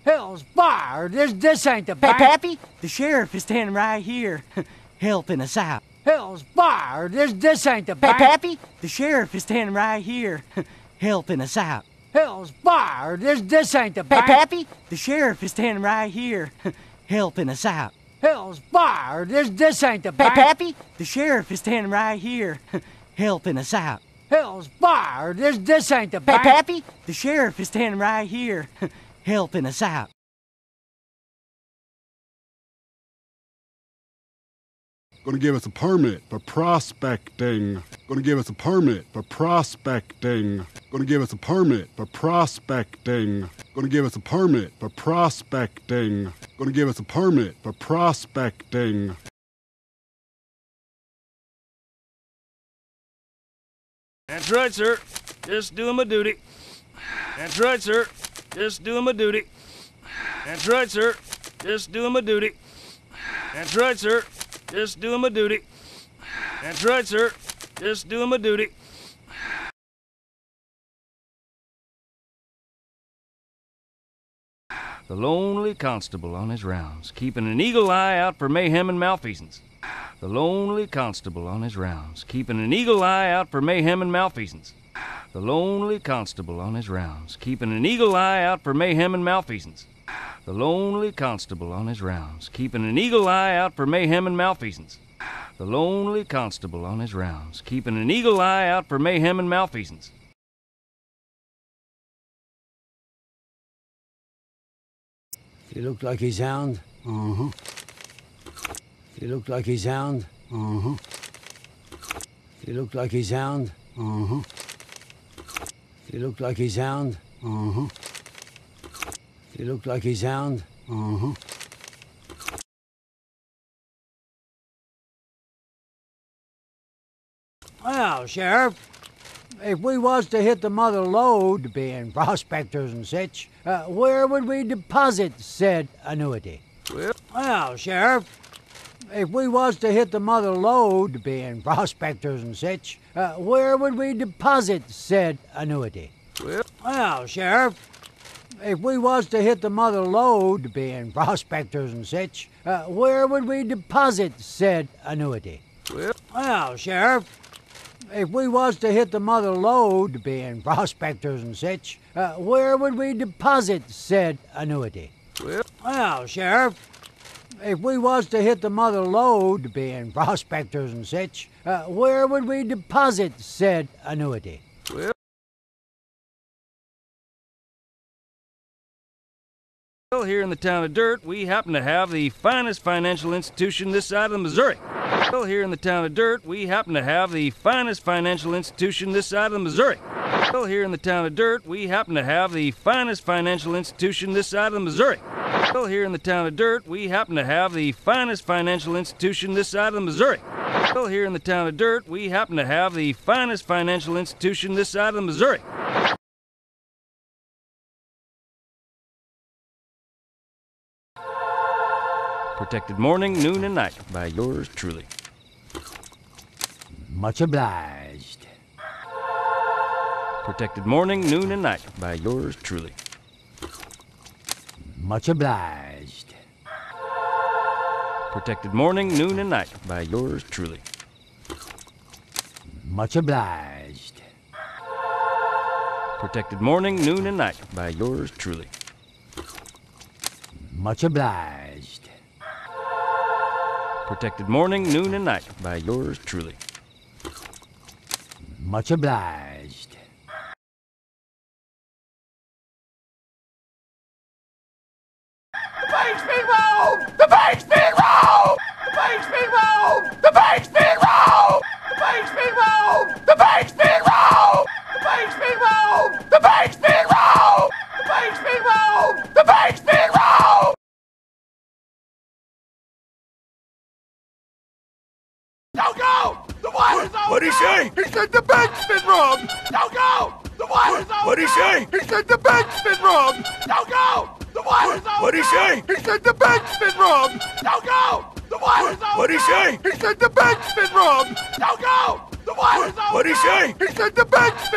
Hell's fire! This ain't the bank. Hey, Pappy, the sheriff is standing right here, helping us out. Hell's fire! This ain't the bank. Hey, Pappy, the sheriff is standing right here, helping us out. Hell's fire! This ain't the Hey, bank. Pappy, the sheriff is standing right here, helping us out. Hell's fire! This ain't the Hey, bank. Pappy, the sheriff is standing right here, helping us out. Hell's fire! This ain't the Hey, bank. Pappy, the sheriff is standing right here, helping us out. Gonna give us a permit for prospecting. Gonna give us a permit for prospecting. Gonna give us a permit for prospecting. Gonna give us a permit for prospecting. Gonna give us a permit for prospecting. That's right, sir. Just doing my duty. That's right, sir. Just doing my duty. That's right, sir. Just doing my duty. That's right, sir. Just doing my duty. That's right, sir. Just doing my duty. The lonely constable on his rounds, keeping an eagle eye out for mayhem and malfeasance. The lonely constable on his rounds, keeping an eagle eye out for mayhem and malfeasance. The lonely constable on his rounds, keeping an eagle eye out for mayhem and malfeasance. The lonely constable on his rounds, keeping an eagle eye out for mayhem and malfeasance. The lonely constable on his rounds, keeping an eagle eye out for mayhem and malfeasance. He looked like he's hound. He looked like he's hound. He looked like he's hound. He looked like he's hound. He looked like he's hound. Well, Sheriff, if we was to hit the mother lode, being prospectors and such, where would we deposit said annuity? Well, Sheriff, if we was to hit the mother lode, being prospectors and such, where would we deposit said annuity? Well, Sheriff, if we was to hit the mother lode, being prospectors and such, where would we deposit said annuity? Well, Sheriff, if we was to hit the mother lode, being prospectors and such, where would we deposit said annuity? Well, Sheriff, if we was to hit the mother lode, being prospectors and such, where would we deposit said annuity? Well, here in the town of Dirt, we happen to have the finest financial institution this side of the Missouri. Well, here in the town of Dirt, we happen to have the finest financial institution this side of the Missouri. Well, here in the town of Dirt, we happen to have the finest financial institution this side of the Missouri. Well, here in the town of Dirt, we happen to have the finest financial institution this side of the Missouri. Well, here in the town of Dirt, we happen to have the finest financial institution this side of the Missouri. Protected morning, noon, and night by yours truly. Much obliged. Protected morning, noon, and night by yours truly. Much obliged. Protected morning, noon, and night by yours truly. Much obliged. Protected morning, noon, and night by yours truly. Much obliged. Protected morning, noon, and night by yours truly. Much obliged. The bank's been robbed! The bank's been robbed! The bank's been robbed! The bank's been robbed! The bank's been robbed! The bank's been robbed! The bank's been robbed! The bank's been robbed! The bank's been robbed! The bank's been robbed! Don't go! The water's over! What'd he say? He said the bank's been robbed! Don't go! The water's over! What'd he say? He said the bank's been robbed! Don't go! The water's over! What'd he say? He said the bank's been robbed! Don't go! The water's over! What'd he say? He said the bank's been robbed! Don't go! The water's over! What'd he say? He said the bank's been